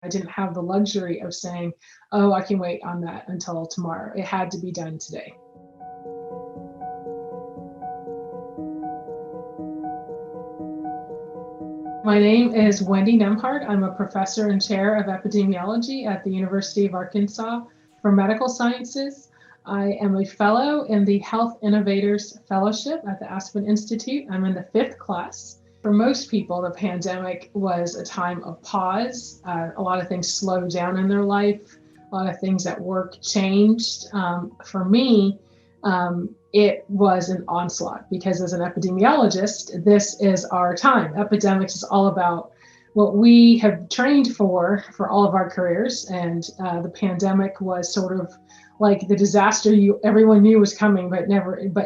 I didn't have the luxury of saying, oh, I can wait on that until tomorrow. It had to be done today. My name is Wendy Nembhard. I'm a professor and chair of epidemiology at the University of Arkansas for Medical Sciences. I am a fellow in the Health Innovators Fellowship at the Aspen Institute. I'm in the 5th class. For most people, the pandemic was a time of pause. A lot of things slowed down in their life. A lot of things at work changed. For me, it was an onslaught because as an epidemiologist, this is our time. Epidemics is all about what we have trained for all of our careers. And the pandemic was sort of like the disaster everyone knew was coming, but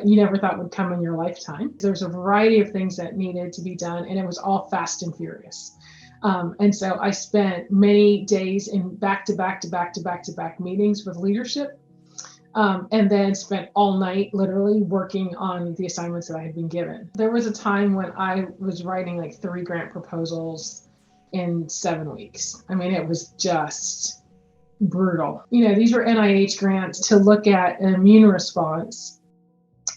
you never thought would come in your lifetime. There's a variety of things that needed to be done, and it was all fast and furious. And so I spent many days in back-to-back meetings with leadership, and then spent all night literally working on the assignments that I had been given. There was a time when I was writing like 3 grant proposals in 7 weeks. I mean, it was just brutal. These were NIH grants to look at an immune response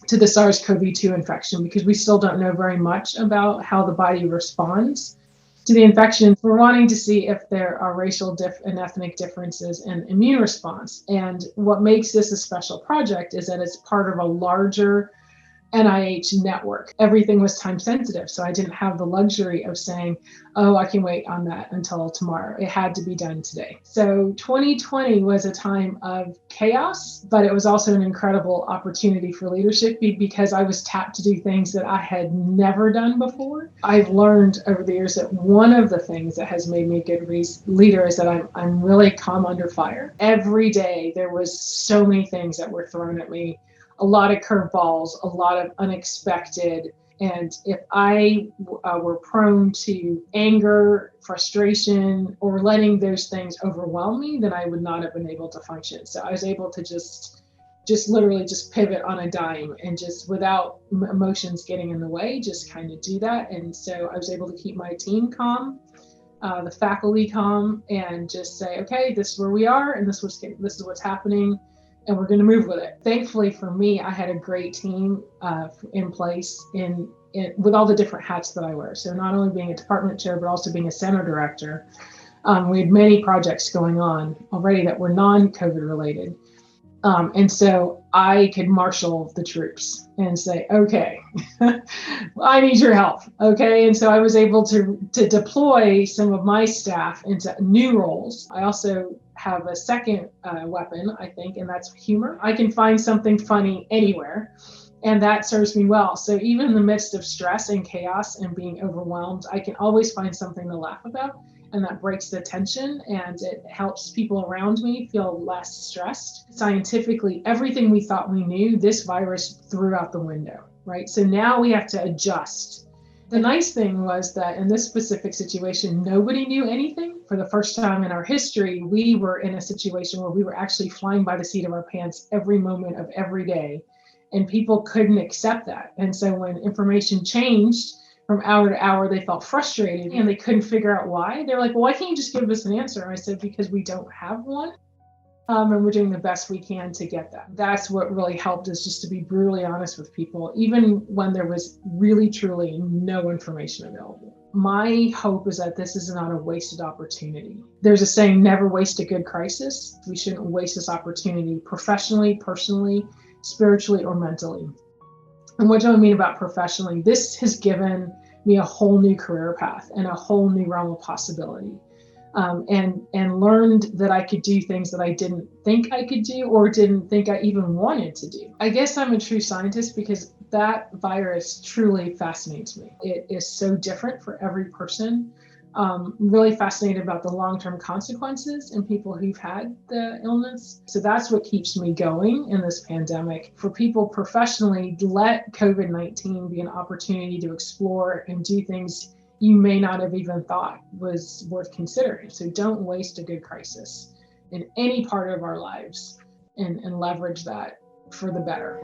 to the SARS-CoV-2 infection because we still don't know very much about how the body responds to the infection. We're wanting to see if there are racial and ethnic differences in immune response. And what makes this a special project is that it's part of a larger NIH network. Everything was time sensitive, so I didn't have the luxury of saying, oh, I can wait on that until tomorrow. It had to be done today. So 2020 was a time of chaos, but it was also an incredible opportunity for leadership because I was tapped to do things that I had never done before. I've learned over the years that one of the things that has made me a good leader is that I'm really calm under fire. Every day there was so many things that were thrown at me. A lot of curveballs, a lot of unexpected. And if I were prone to anger, frustration, or letting those things overwhelm me, then I would not have been able to function. So I was able to just literally just pivot on a dime and just without emotions getting in the way, just kind of do that. And so I was able to keep my team calm, the faculty calm, and just say, okay, this is where we are, and this is what's happening. And we're going to move with it. Thankfully for me, I had a great team in place with all the different hats that I wear. So not only being a department chair, but also being a center director. We had many projects going on already that were non-COVID related. And so I could marshal the troops and say, okay, I need your help. Okay. And so I was able to deploy some of my staff into new roles. I also have a second weapon, I think, and that's humor. I can find something funny anywhere, and that serves me well. So even in the midst of stress and chaos and being overwhelmed, I can always find something to laugh about. And that breaks the tension and it helps people around me feel less stressed. Scientifically, everything we thought we knew, this virus threw out the window, right? So now we have to adjust. The nice thing was that in this specific situation, nobody knew anything. For the first time in our history, we were in a situation where we were actually flying by the seat of our pants every moment of every day. And people couldn't accept that. And so when information changed, from hour to hour, they felt frustrated and they couldn't figure out why. They're like, well, why can't you just give us an answer? I said, because we don't have one. And we're doing the best we can to get that. That's what really helped, is just to be brutally honest with people, even when there was really, truly no information available. My hope is that this is not a wasted opportunity. There's a saying, never waste a good crisis. We shouldn't waste this opportunity professionally, personally, spiritually, or mentally. And what do I mean about professionally? This has given me a whole new career path and a whole new realm of possibility, and learned that I could do things that I didn't think I could do or didn't think I even wanted to do. I guess I'm a true scientist because that virus truly fascinates me. It is so different for every person. Really fascinated about the long-term consequences in people who've had the illness. So that's what keeps me going in this pandemic. For people professionally, let COVID-19 be an opportunity to explore and do things you may not have even thought was worth considering. So don't waste a good crisis in any part of our lives, and leverage that for the better.